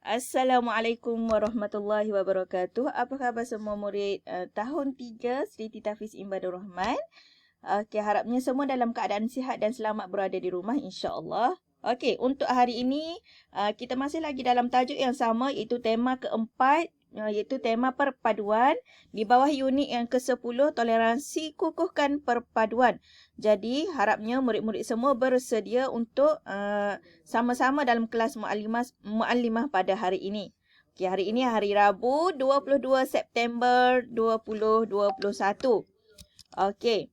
Assalamualaikum warahmatullahi wabarakatuh. Apa khabar semua murid tahun 3 Sri Tita Fiz Ibadur Rahman? Okey, harapnya semua dalam keadaan sihat dan selamat berada di rumah insya-Allah. Okey, untuk hari ini kita masih lagi dalam tajuk yang sama iaitu tema keempat iaitu tema perpaduan di bawah unit yang ke-10 toleransi kukuhkan perpaduan. Jadi harapnya murid-murid semua bersedia untuk sama-sama dalam kelas muallimah pada hari ini. Okey, hari ini hari Rabu 22 September 2021. Okey.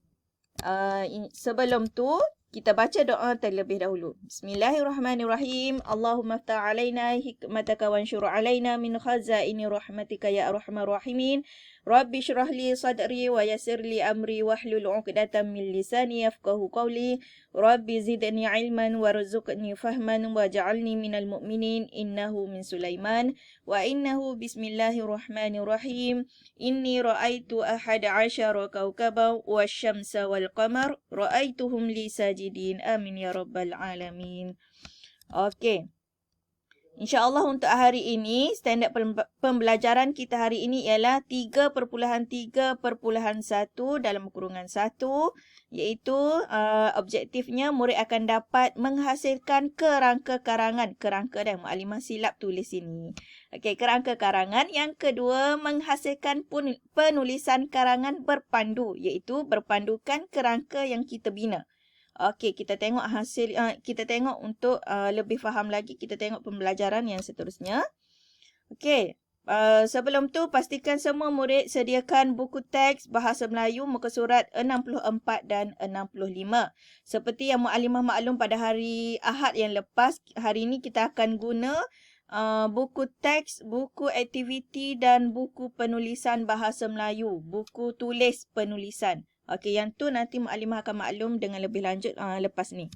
Sebelum tu kita baca doa terlebih dahulu. Bismillahirrahmanirrahim. Allahumma aftah alaina hikmataka wanshur alaina min khazaini rahmatika ya arhamar rahimin. Rabbi syrah li sadri wa yassir li amri wahlul 'uqdatam min lisani yafqahu qawli. Rabbi zidni ilman warzuqni fahman waj'alni minal mu'minin innahu min Sulaiman wa innahu bismillahirrahmanirrahim. Inni ra'aitu ahada asyara kawkaban wasyamsa wal qamar ra'aituhum li sajidin. Amin ya rabbal alamin. Okey. InsyaAllah untuk hari ini, standard pembelajaran kita hari ini ialah 3.3.1 dalam kurungan 1, iaitu objektifnya murid akan dapat menghasilkan kerangka karangan. Kerangka dan muallimah silap tulis ini. Okey, kerangka karangan. Yang kedua, menghasilkan penulisan karangan berpandu, iaitu berpandukan kerangka yang kita bina. Okey, kita tengok hasil, kita tengok untuk lebih faham lagi, kita tengok pembelajaran yang seterusnya. Okey, sebelum tu pastikan semua murid sediakan buku teks Bahasa Melayu muka surat 64 dan 65. Seperti yang muallimah maklum pada hari Ahad yang lepas, hari ini kita akan guna buku teks, buku aktiviti dan buku penulisan Bahasa Melayu, buku tulis penulisan. Okey, yang tu nanti muallimah akan maklum dengan lebih lanjut lepas ni.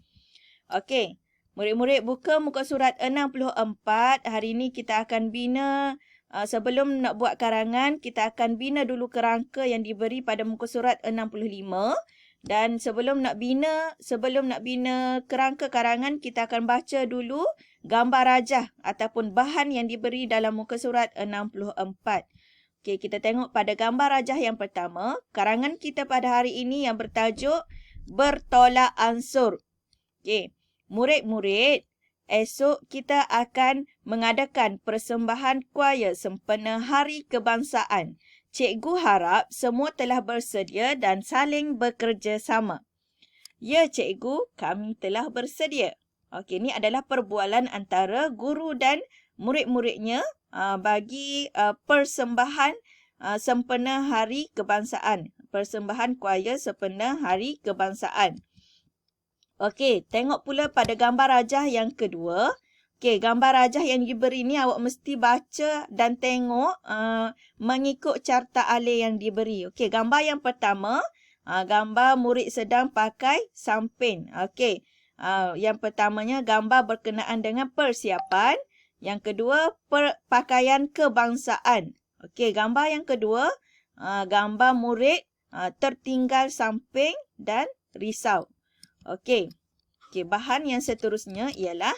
Okey, murid-murid buka muka surat 64. Hari ni kita akan bina, sebelum nak buat karangan, kita akan bina dulu kerangka yang diberi pada muka surat 65. Dan sebelum nak bina kerangka karangan, kita akan baca dulu gambar rajah ataupun bahan yang diberi dalam muka surat 64. Okey, kita tengok pada gambar rajah yang pertama, karangan kita pada hari ini yang bertajuk Bertolak Ansur. Okey, murid-murid, esok kita akan mengadakan persembahan kuaya sempena Hari Kebangsaan. Cikgu harap semua telah bersedia dan saling bekerjasama. Ya, cikgu, kami telah bersedia. Okey, ini adalah perbualan antara guru dan murid-muridnya bagi persembahan sempena Hari Kebangsaan. Persembahan kuaya sempena Hari Kebangsaan. Okey, tengok pula pada gambar rajah yang kedua. Okey, gambar rajah yang diberi ni awak mesti baca dan tengok mengikut carta alih yang diberi. Okey, gambar yang pertama, gambar murid sedang pakai sampin. Okey, yang pertamanya gambar berkenaan dengan persiapan. Yang kedua, pakaian kebangsaan. Okey, gambar yang kedua, gambar murid tertinggal samping dan risau. Okey. Okey, bahan yang seterusnya ialah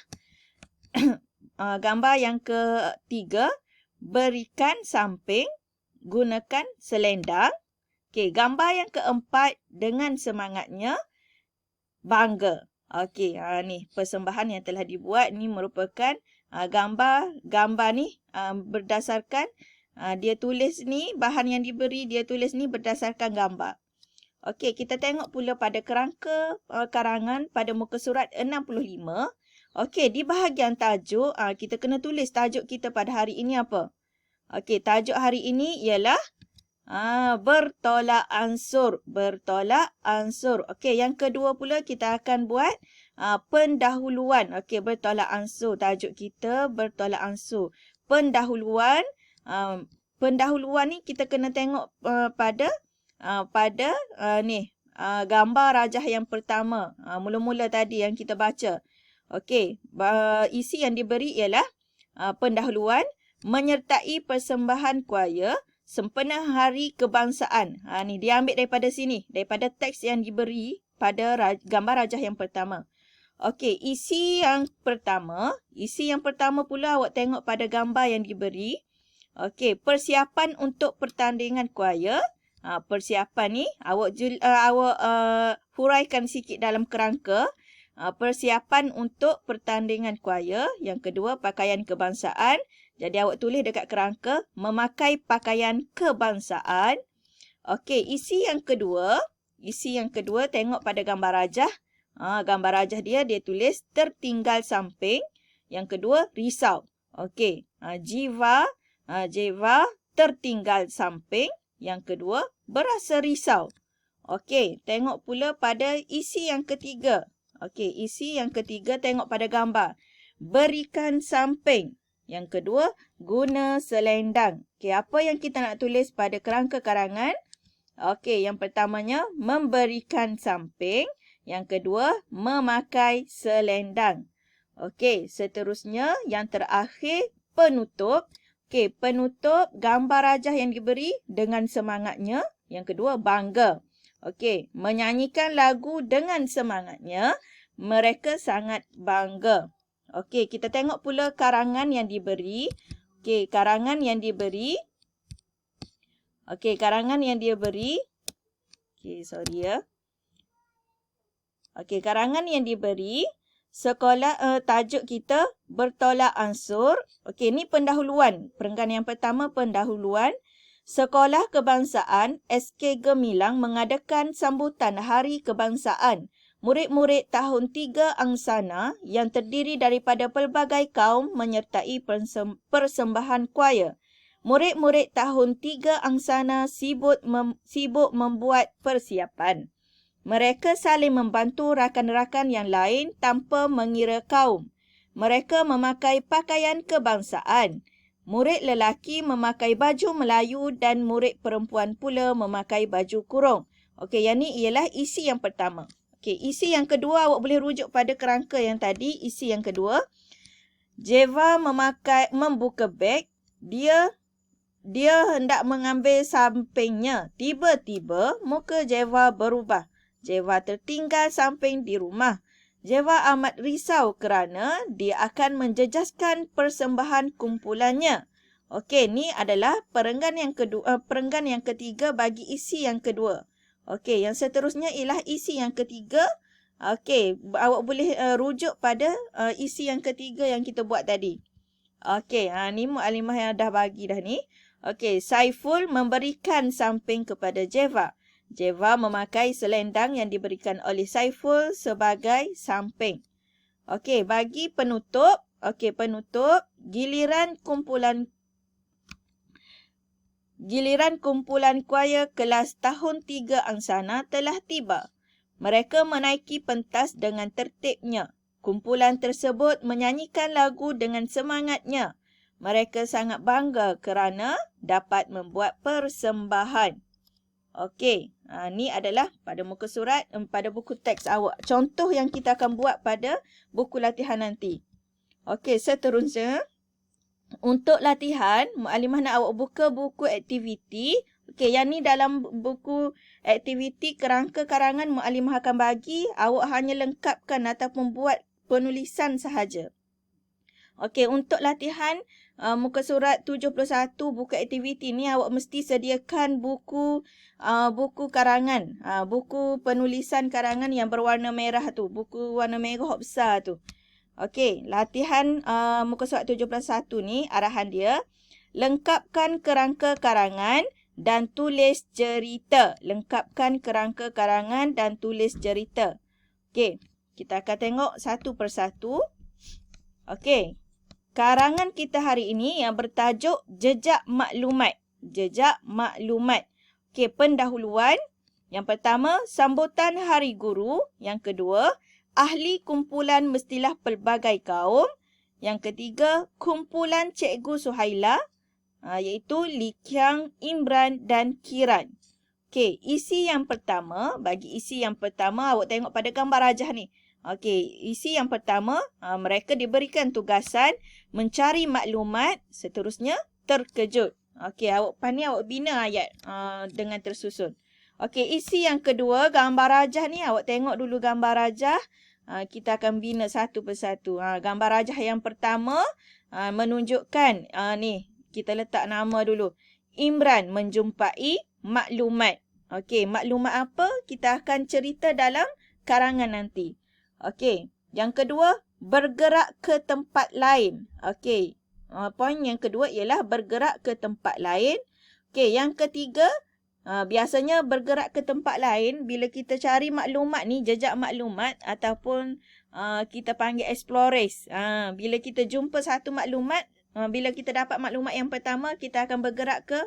gambar yang ketiga, berikan samping, gunakan selendang. Okey, gambar yang keempat, dengan semangatnya, bangga. Okey, ni persembahan yang telah dibuat ni merupakan gambar ni berdasarkan dia tulis ni, bahan yang diberi dia tulis ni berdasarkan gambar. Okey, kita tengok pula pada kerangka karangan pada muka surat 65. Okey, di bahagian tajuk, kita kena tulis tajuk kita pada hari ini apa. Okey, tajuk hari ini ialah bertolak ansur. Bertolak ansur. Okey, yang kedua pula kita akan buat pendahuluan. Okey, bertolak ansur. Tajuk kita bertolak ansur. Pendahuluan. Pendahuluan ni kita kena tengok pada gambar rajah yang pertama. Mula-mula tadi yang kita baca. Okey, isi yang diberi ialah pendahuluan menyertai persembahan kuaya sempena Hari Kebangsaan. Ni dia ambil daripada sini, daripada teks yang diberi pada gambar rajah yang pertama. Okey, isi yang pertama pula awak tengok pada gambar yang diberi. Okey, persiapan untuk pertandingan choir. Persiapan ni awak huraikan sikit dalam kerangka. Persiapan untuk pertandingan choir. Yang kedua, pakaian kebangsaan. Jadi awak tulis dekat kerangka, memakai pakaian kebangsaan. Okey, isi yang kedua tengok pada gambar rajah. Gambar rajah dia tulis tertinggal samping. Yang kedua, risau. Okey, jiwa tertinggal samping. Yang kedua, berasa risau. Okey, tengok pula pada isi yang ketiga. Okey, isi yang ketiga tengok pada gambar. Berikan samping. Yang kedua, guna selendang. Okey, apa yang kita nak tulis pada kerangka karangan? Okey, yang pertamanya, memberikan samping. Yang kedua, memakai selendang. Okey, seterusnya yang terakhir, penutup. Okey, penutup gambar rajah yang diberi dengan semangatnya. Yang kedua, bangga. Okey, menyanyikan lagu dengan semangatnya. Mereka sangat bangga. Okey, kita tengok pula karangan yang diberi. Okey, karangan yang diberi. Okey, karangan yang diberi. Sekolah, tajuk kita bertolak ansur. Okey, ni pendahuluan. Perenggan yang pertama, pendahuluan. Sekolah Kebangsaan SK Gemilang mengadakan sambutan Hari Kebangsaan. Murid-murid tahun 3 angsana yang terdiri daripada pelbagai kaum menyertai persembahan choir. Murid-murid tahun 3 angsana sibuk membuat persiapan. Mereka saling membantu rakan-rakan yang lain tanpa mengira kaum. Mereka memakai pakaian kebangsaan. Murid lelaki memakai baju Melayu dan murid perempuan pula memakai baju kurung. Okey, yang ni ialah isi yang pertama. Okey, isi yang kedua awak boleh rujuk pada kerangka yang tadi. Isi yang kedua. Jeva membuka beg. Dia hendak mengambil sampingnya. Tiba-tiba muka Jeva berubah. Jeva tertinggal samping di rumah. Jeva amat risau kerana dia akan menjejaskan persembahan kumpulannya. Okey, ni adalah perenggan yang ketiga bagi isi yang kedua. Okey, yang seterusnya ialah isi yang ketiga. Okey, awak boleh rujuk pada isi yang ketiga yang kita buat tadi. Okey, ni mukadimah yang dah bagi dah ni. Okey, Saiful memberikan samping kepada Jeva. Jeva memakai selendang yang diberikan oleh Saiful sebagai samping. Okey, bagi penutup. Okey, penutup. Giliran kumpulan choir kelas tahun 3 angsana telah tiba. Mereka menaiki pentas dengan tertibnya. Kumpulan tersebut menyanyikan lagu dengan semangatnya. Mereka sangat bangga kerana dapat membuat persembahan. Okey, ni adalah pada muka surat, pada buku teks awak. Contoh yang kita akan buat pada buku latihan nanti. Okey, seterusnya. Untuk latihan, mukadimah nak awak buka buku aktiviti. Okey, yang ni dalam buku aktiviti kerangka karangan mukadimah akan bagi. Awak hanya lengkapkan ataupun buat penulisan sahaja. Okey, untuk latihan muka surat 71 buku aktiviti ni awak mesti sediakan buku karangan, buku penulisan karangan yang berwarna merah tu, buku warna merah besar tu. Okey, latihan muka surat 71 ni arahan dia, lengkapkan kerangka karangan dan tulis cerita. Lengkapkan kerangka karangan dan tulis cerita. Okey, kita akan tengok satu persatu. Okey. Karangan kita hari ini yang bertajuk Jejak Maklumat. Jejak Maklumat. Okey, pendahuluan. Yang pertama, sambutan Hari Guru. Yang kedua, ahli kumpulan mestilah pelbagai kaum. Yang ketiga, kumpulan Cikgu Suhaila, iaitu Li Kiang, Imran dan Kiran. Okey, isi yang pertama, bagi isi yang pertama awak tengok pada gambar rajah ni. Okey, isi yang pertama, mereka diberikan tugasan mencari maklumat, seterusnya terkejut. Okey, awak bina ayat dengan tersusun. Okey, isi yang kedua, gambar rajah ni awak tengok dulu gambar rajah. kita akan bina satu persatu. Gambar rajah yang pertama menunjukkan ni kita letak nama dulu. Imran menjumpai maklumat. Okey, maklumat apa? Kita akan cerita dalam karangan nanti. Okey, yang kedua, bergerak ke tempat lain. Okey, poin yang kedua ialah bergerak ke tempat lain. Okey, yang ketiga, biasanya bergerak ke tempat lain bila kita cari maklumat ni, jejak maklumat ataupun kita panggil explorers. Bila kita jumpa satu maklumat, bila kita dapat maklumat yang pertama, kita akan bergerak ke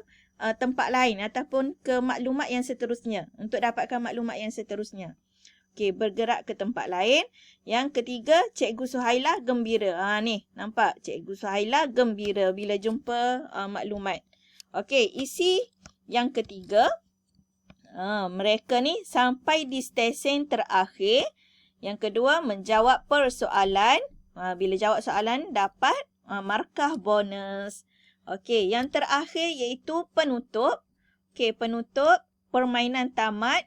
tempat lain ataupun ke maklumat yang seterusnya untuk dapatkan maklumat yang seterusnya. Okey, bergerak ke tempat lain. Yang ketiga, Cikgu Suhaila gembira. Ni, nampak? Cikgu Suhaila gembira bila jumpa maklumat. Okey, isi yang ketiga, mereka ni sampai di stesen terakhir. Yang kedua, menjawab persoalan. Bila jawab soalan, dapat markah bonus. Okey, yang terakhir iaitu penutup. Okey, penutup, permainan tamat.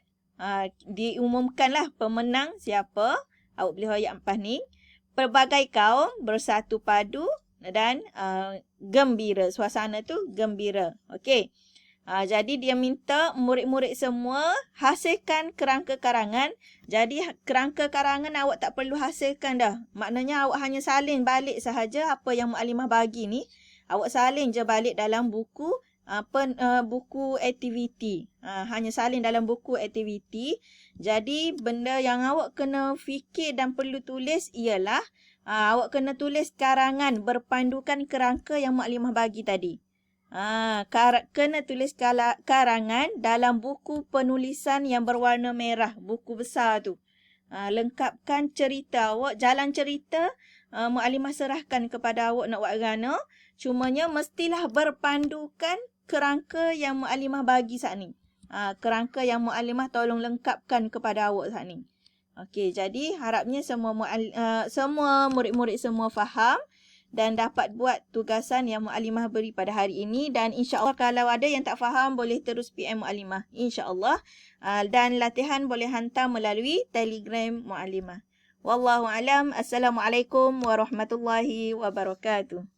Diumumkanlah pemenang siapa. Awak boleh royak empas ni. Pelbagai kaum bersatu padu dan gembira. Suasana tu gembira. Okey. Jadi dia minta murid-murid semua hasilkan kerangka karangan. Jadi kerangka karangan awak tak perlu hasilkan dah. Maknanya awak hanya salin balik sahaja apa yang mukadimah bagi ni. Awak salin je balik dalam buku buku aktiviti. Hanya salin dalam buku aktiviti. Jadi benda yang awak kena fikir dan perlu tulis ialah awak kena tulis karangan berpandukan kerangka yang mukadimah bagi tadi. Kena tulis karangan dalam buku penulisan yang berwarna merah, buku besar tu. Lengkapkan cerita awak, jalan cerita mukadimah serahkan kepada awak nak buat gana. Cumanya mestilah berpandukan kerangka yang mukadimah bagi saat ni. Kerangka yang mukadimah tolong lengkapkan kepada awak saat ni. Okey, jadi harapnya semua murid-murid semua faham dan dapat buat tugasan yang mukadimah beri pada hari ini. Dan insya-Allah kalau ada yang tak faham boleh terus PM mukadimah, insya-Allah. Dan latihan boleh hantar melalui Telegram mukadimah. Wallahu alam. Assalamualaikum warahmatullahi wabarakatuh.